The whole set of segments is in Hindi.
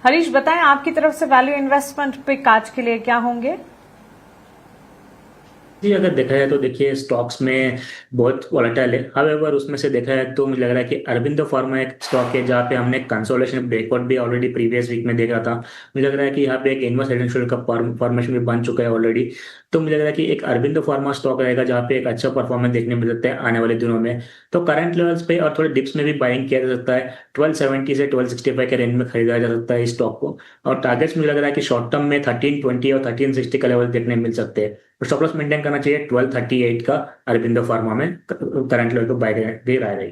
हरीश बताएं आपकी तरफ से वैल्यू इन्वेस्टमेंट पिक आज के लिए क्या होंगे? जी, अगर देखा जाए तो देखिए स्टॉक्स में बहुत वॉलेटाइल है। हावेवर उसमें से देखा जाए तो मुझे लग रहा है कि अरबिंदो फार्मा एक स्टॉक है जहाँ पे हमने कंसोलिडेशन ब्रेकआउट भी ऑलरेडी प्रीवियस वीक में देखा था। मुझे लग रहा है कि यहाँ पे एक इनवर्स हेड का फॉर्मेशन भी बन चुका है ऑलरेडी। तो मुझे लग रहा है कि एक अरबिंदो फार्मा स्टॉक रहेगा जहाँ पे एक अच्छा परफॉर्मेंस देखने मिल सकता है आने वाले दिनों में। तो करंट लेवल्स पे और थोड़े डिप्स में भी बाइंग किया जा सकता है। 1270 से 1265 के रेंज में खरीदा जा सकता है इस स्टॉक को। और टारगेट्स मुझे लग रहा है कि शॉर्ट टर्म में 1320 और 1360 का लेवल देखने मिल सकते हैं। तो स्टॉप लॉस मेंटेन करना चाहिए 1238 का अरबिंदो फार्मा में करंट लेवल को बाय दे रहा है।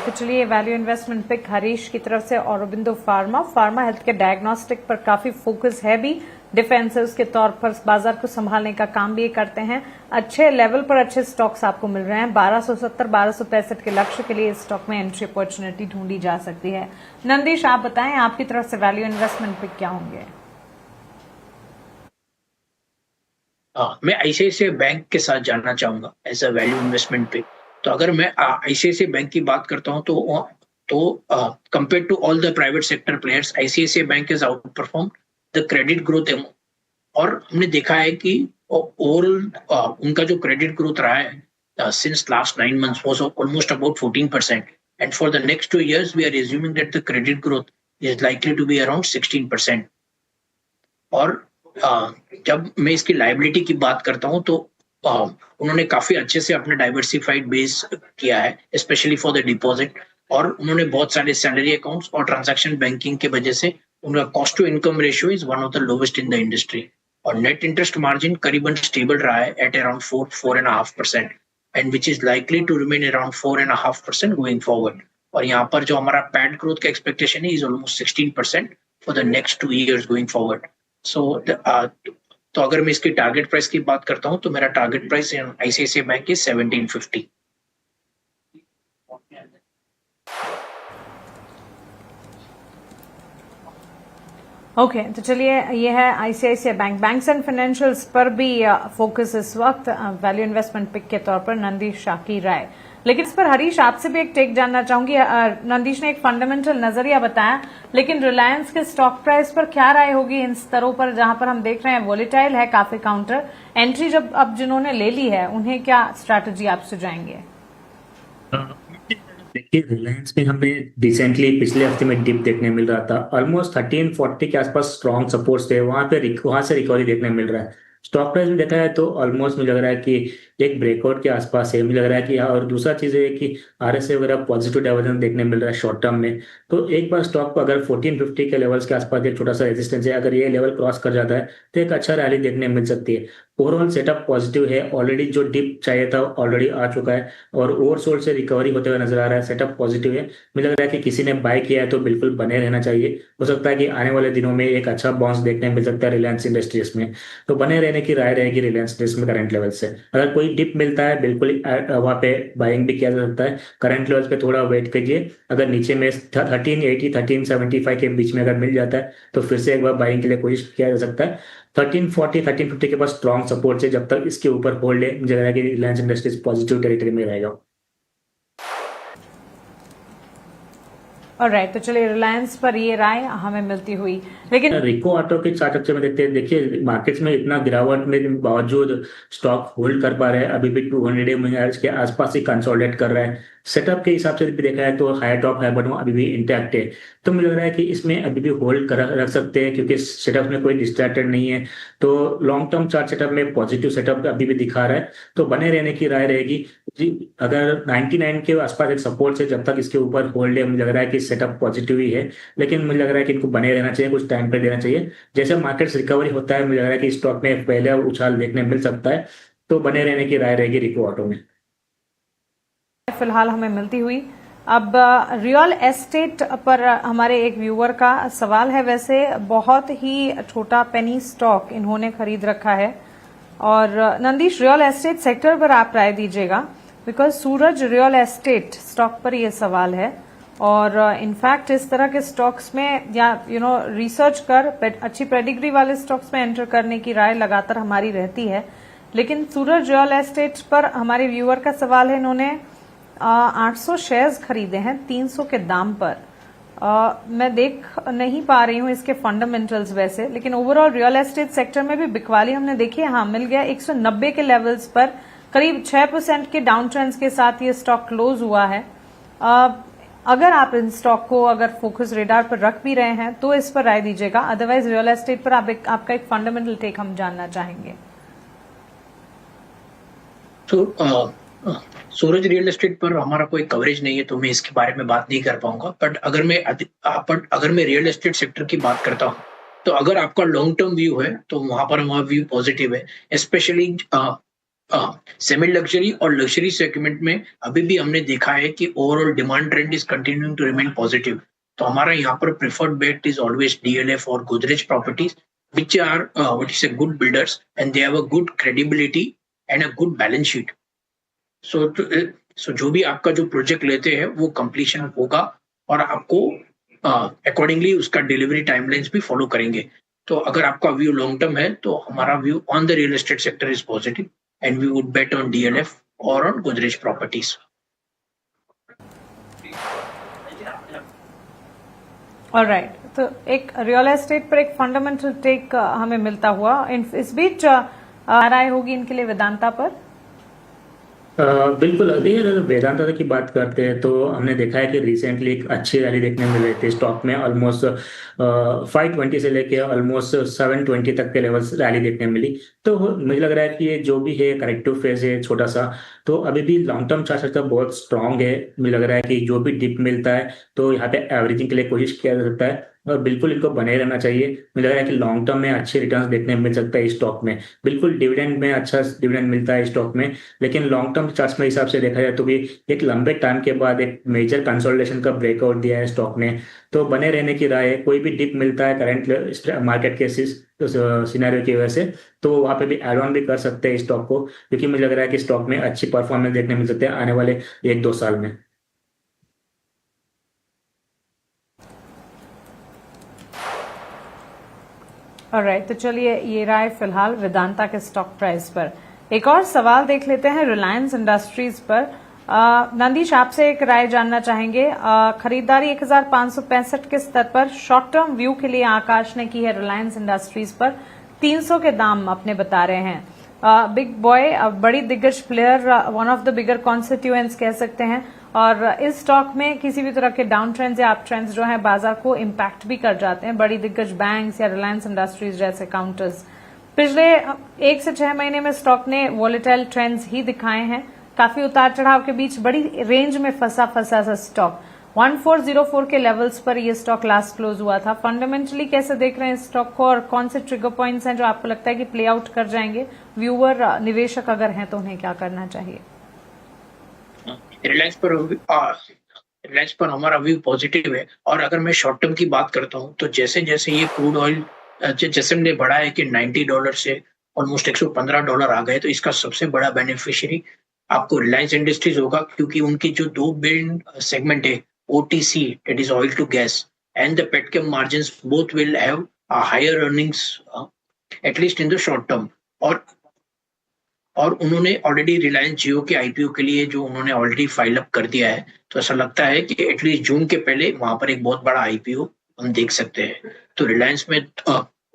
तो चलिए वैल्यू इन्वेस्टमेंट पिक हरीश की तरफ से औरोबिंदो फार्मा हेल्थ के डायग्नोस्टिक पर काफी फोकस है भी, डिफेंसिव के तौर पर बाजार को संभालने का काम भी ये करते हैं। अच्छे लेवल पर अच्छे स्टॉक्स आपको मिल रहे हैं। 1270 1265 के लक्ष्य के लिए इस स्टॉक में एंट्री अपॉर्चुनिटी ढूंढी जा सकती है। नंदीश आप बताएं आपकी तरफ से वैल्यू इन्वेस्टमेंट पिक क्या होंगे? मैं आईसीआईसीआई बैंक के साथ जानना चाहूंगा एज अ वैल्यू इन्वेस्टमेंट पे। तो अगर मैं आईसीआईसीआई बैंक की बात करता हूं तो compare to all the private sector players ICICI bank is outperform the credit growth. और हमने देखा है कि ओवरऑल उनका जो क्रेडिट ग्रोथ रहा है since last 9 months was almost about 14%, and for the next 2 years we are assuming that the credit growth is likely to be around 16%। और जब मैं इसकी लाइबिलिटी की बात करता हूं तो उन्होंने काफी अच्छे से अपना डाइवर्सिफाइड बेस किया है, स्पेशली फॉर द डिपॉजिट। और उन्होंने बहुत सारे सैलरी अकाउंट्स और ट्रांजैक्शन बैंकिंग के वजह से उनका cost to income ratio is one of the lowest in the industry. और नेट इंटरेस्ट मार्जिन करीबन स्टेबल रहा है at around 4.5%, and which is likely to remain around 4.5% going forward. और यहाँ पर जो हमारा पैट ग्रोथ का एक्सपेक्टेशन है is almost 16% for the next 2 years going forward. So तो अगर मैं इसकी टारगेट प्राइस की बात करता हूं तो मेरा टारगेट प्राइस आईसीआईसीआई बैंक की 1750। ओके तो चलिए ये है आईसीआईसीआई बैंक्स एंड फाइनेंशियल्स पर भी फोकस इस वक्त वैल्यू इन्वेस्टमेंट पिक के तौर पर नंदीश शाकी राय। लेकिन इस पर हरीश आपसे भी एक टेक जानना चाहूंगी। नंदीश ने एक फंडामेंटल नजरिया बताया, लेकिन रिलायंस के स्टॉक प्राइस पर क्या राय होगी इन स्तरों पर जहां पर हम देख रहे हैं वोलेटाइल है काफी काउंटर एंट्री जब अब जिन्होंने ले ली है उन्हें क्या स्ट्रैटेजी आप सुझाएंगे? देखिए रिलायंस में हमें रिसेंटली पिछले हफ्ते में डिप देखने मिल रहा था। ऑलमोस्ट 1340 के आसपास स्ट्रॉन्ग सपोर्ट्स थे, वहां से रिकवरी देखने मिल रहा है। स्टॉक प्राइस में देखा है तो ऑलमोस्ट मुझे लग रहा है कि एक ब्रेकआउट के आसपास है, मुझे लग रहा है कि। और दूसरा चीज है कि आरएसए वगैरह पॉजिटिव डाइवर्जन देखने मिल रहा है शॉर्ट टर्म में। तो एक बार स्टॉक को अगर 1450 के लेवल्स के आसपास एक छोटा सा रेजिस्टेंस है, अगर ये लेवल क्रॉस कर जाता है तो एक अच्छा रैली देखने मिल सकती है। ओवरऑल सेटअप पॉजिटिव है, ऑलरेडी जो डिप चाहिए था ऑलरेडी आ चुका है और ओवरसोल्ड से रिकवरी होते हुए नजर आ रहा है। सेटअप पॉजिटिव है, मुझे लग रहा है कि किसी ने बाय किया है तो बिल्कुल बने रहना चाहिए। हो सकता है कि आने वाले दिनों में एक अच्छा बाउंस देखने मिल सकता है रिलायंस इंडस्ट्रीज में। तो बने रहने की राय रहेगी रिलायंस इंडस्ट्रीज में करंट लेवल से। अगर कोई डिप मिलता है बिल्कुल वहां पे बाइंग भी किया जा सकता है। करंट लेवल पे थोड़ा वेट कीजिए, अगर नीचे में 1380 1375 के बीच में अगर मिल जाता है तो फिर से एक बार बाइंग के लिए कोशिश किया जा सकता है। 1340 1350 के पास स्ट्रॉन्ग सपोर्ट से जब तक इसके ऊपर होल्ड है, मुझे लग रहा है कि रिलायंस इंडस्ट्रीज पॉजिटिव टेरिटरी में रहेगा। ऑलराइट तो चलिए रिलायंस पर ये राय हमें मिलती हुई। लेकिन रिको ऑटो के चार्ट में देखते हैं, देखिए मार्केट्स में इतना गिरावट में बावजूद स्टॉक होल्ड कर पा रहे हैं। अभी भी 200 के आसपास ही कंसोलिडेट कर रहा है। सेटअप के हिसाब से भी देखा है तो हाई टॉप है बट वो अभी भी इंटैक्ट है। तो मुझे लग रहा है कि इसमें अभी भी होल्ड कर रख सकते हैं क्योंकि सेटअप में कोई डिस्ट्रैक्टेड नहीं है। तो लॉन्ग टर्म चार्ट सेटअप में पॉजिटिव सेटअप अभी भी दिखा रहा है, तो बने रहने की राय रहेगी जी। अगर 99 के आसपास एक सपोर्ट से जब तक इसके ऊपर होल्ड है, मुझे लग रहा है कि सेटअप पॉजिटिव ही है। लेकिन मुझे लग रहा है कि इनको बने रहना चाहिए, कुछ टाइम पे देना चाहिए। जैसे मार्केट्स रिकवरी होता है मुझे लग रहा है कि स्टॉक में पहले उछाल देखने मिल सकता है। तो बने रहने की राय रहेगी रिको ऑटो में। फिलहाल हमें मिलती हुई। अब रियल एस्टेट पर हमारे एक व्यूअर का सवाल है। वैसे बहुत ही छोटा पेनी स्टॉक इन्होंने खरीद रखा है और नंदीश रियल एस्टेट सेक्टर पर आप राय दीजिएगा, because Suraj real estate stock पर यह सवाल है। और इनफैक्ट इस तरह के स्टॉक्स में या रिसर्च कर अच्छी पेडिग्री वाले स्टॉक्स में एंटर करने की राय लगातार हमारी रहती है। लेकिन सूरज रियल एस्टेट पर हमारे व्यूअर का सवाल है, इन्होंने 800 शेयर्स खरीदे हैं 300 के दाम पर। मैं देख नहीं पा रही हूं इसके फंडामेंटल्स वैसे, लेकिन ओवरऑल रियल एस्टेट सेक्टर में भी बिकवाली हमने देखी है। हाँ, मिल गया 190 के लेवल्स पर, करीब 6% के डाउन ट्रेंड्स के साथ ये स्टॉक क्लोज हुआ है। अगर आप इन स्टॉक को अगर फोकस रेडार पर रख भी रहे हैं तो इस पर राय दीजिएगा, अदरवाइज रियल एस्टेट पर आपका एक फंडामेंटल टेक हम जानना चाहेंगे। तो सूरज रियल एस्टेट पर हमारा कोई कवरेज नहीं है, तो मैं इसके बारे में बात नहीं कर पाऊंगा। बट अगर मैं रियल एस्टेट सेक्टर की बात करता हूं, तो अगर आपका लॉन्ग टर्म व्यू है तो वहां पर हमारा व्यू पॉजिटिव है। स्पेशली सेमी लग्जरी और लग्जरी सेगमेंट में अभी भी हमने देखा है कि overall demand trend is continuing to remain positive. तो हमारा यहाँ पर preferred bet is always DLF और Godrej properties, which are what is a good builders and they have a good credibility and a good balance sheet. So जो भी आपका जो प्रोजेक्ट लेते हैं वो कंप्लीशन होगा और आपको अकॉर्डिंगली उसका डिलीवरी टाइमलाइंस भी फॉलो करेंगे। तो अगर आपका व्यू लॉन्ग टर्म है तो हमारा view on the real estate sector is positive and we would bet on DLF और ऑन गोदरेज प्रॉपर्टीज। ऑलराइट, तो एक रियल एस्टेट पर एक फंडामेंटल टेक हमें मिलता हुआ। इस बीच राय होगी इनके लिए वेदांता पर। बिल्कुल, अगर वेदांता की बात करते हैं तो हमने देखा है कि रिसेंटली एक अच्छी रैली देखने मिल रही थी स्टॉक में। ऑलमोस्ट 520 से लेके ऑलमोस्ट 720 तक के लेवल्स रैली देखने मिली। तो मुझे लग रहा है कि ये जो भी है करेक्टिव फेज है छोटा सा, तो अभी भी लॉन्ग टर्म चार्ट बहुत स्ट्रांग है। मुझे लग रहा है कि जो भी डिप मिलता है तो यहाँ पे एवरेजिंग के लिए कोशिश किया जा सकता है और बिल्कुल इनको बने रहना चाहिए। मुझे लग रहा है कि लॉन्ग टर्म में अच्छे रिटर्न्स देखने मिल सकता है इस स्टॉक में। बिल्कुल डिविडेंड में अच्छा डिविडेंड मिलता है स्टॉक में, लेकिन लॉन्ग टर्म चार्ट्स में हिसाब से देखा जाए तो भी एक लंबे टाइम के बाद एक मेजर कंसोलिडेशन का ब्रेकआउट दिया है स्टॉक ने। तो बने रहने की राय है। कोई भी डिप मिलता है करंट मार्केट के सिनेरियो की वजह से तो वहां पे भी एड ऑन भी कर सकते हैं स्टॉक को, क्योंकि मुझे लग रहा है कि स्टॉक में अच्छी परफॉर्मेंस देखने मिल सकते हैं आने वाले 1-2 साल में। ऑलराइट, तो चलिए ये राय फिलहाल वेदांता के स्टॉक प्राइस पर। एक और सवाल देख लेते हैं रिलायंस इंडस्ट्रीज पर। नंदीश, आपसे एक राय जानना चाहेंगे। खरीदारी 1565 के स्तर पर शॉर्ट टर्म व्यू के लिए आकाश ने की है रिलायंस इंडस्ट्रीज पर। 300 के दाम अपने बता रहे हैं। बिग बॉय, बड़ी दिग्गज player, one of the bigger constituents कह सकते हैं, और इस स्टॉक में किसी भी तरह के डाउन ट्रेंड्स या अप ट्रेंड्स जो है बाजार को इम्पैक्ट भी कर जाते हैं। बड़ी दिग्गज बैंक्स या रिलायंस इंडस्ट्रीज जैसे काउंटर्स पिछले 1 से 6 महीने में स्टॉक ने वॉलेटाइल ट्रेंड्स ही दिखाए हैं। काफी उतार चढ़ाव के बीच बड़ी रेंज में फंसा सा स्टॉक 1404 के लेवल्स पर ये स्टॉक लास्ट क्लोज हुआ था। फंडामेंटली कैसे देख रहे हैं इस स्टॉक को और कौन से ट्रिगर पॉइंट्स हैं जो आपको लगता है कि प्ले आउट कर जाएंगे? व्यूअर निवेशक अगर हैं तो उन्हें क्या करना चाहिए? रिलायंस पर हमारा व्यू पॉजिटिव है। और अगर मैं शॉर्ट टर्म की बात करता हूं तो जैसे जैसे ये क्रूड ऑयल जैसे हमने बढ़ा है कि $90 से ऑलमोस्ट $115 आ गए, तो इसका सबसे बड़ा बेनिफिशियरी आपको रिलायंस इंडस्ट्रीज होगा, क्योंकि उनकी जो 2 मेन सेगमेंट है OTC, that is oil to gas, and the petchem margins both will have higher earnings at least in the short term. और उन्होंने ऑलरेडी रिलायंस जियो के IPO के लिए जो उन्होंने ऑलरेडी फाइल अप कर दिया है, तो ऐसा लगता है कि एटलीस्ट जून के पहले वहां पर एक बहुत बड़ा IPO हम देख सकते हैं। तो रिलायंस में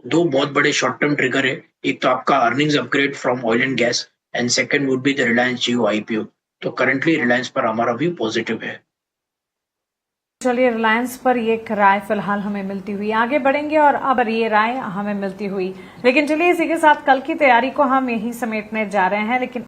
2 बहुत बड़े शॉर्ट टर्म ट्रिगर है। एक तो आपका earnings upgrade from oil and gas and second would be the Reliance Jio IPO। तो करंटली रिलायंस पर हमारा व्यू पॉजिटिव है। चलिए, रिलायंस पर ये राय फिलहाल हमें मिलती हुई, आगे बढ़ेंगे और अब ये राय हमें मिलती हुई। लेकिन चलिए इसी के साथ कल की तैयारी को हम यही समेटने जा रहे हैं। लेकिन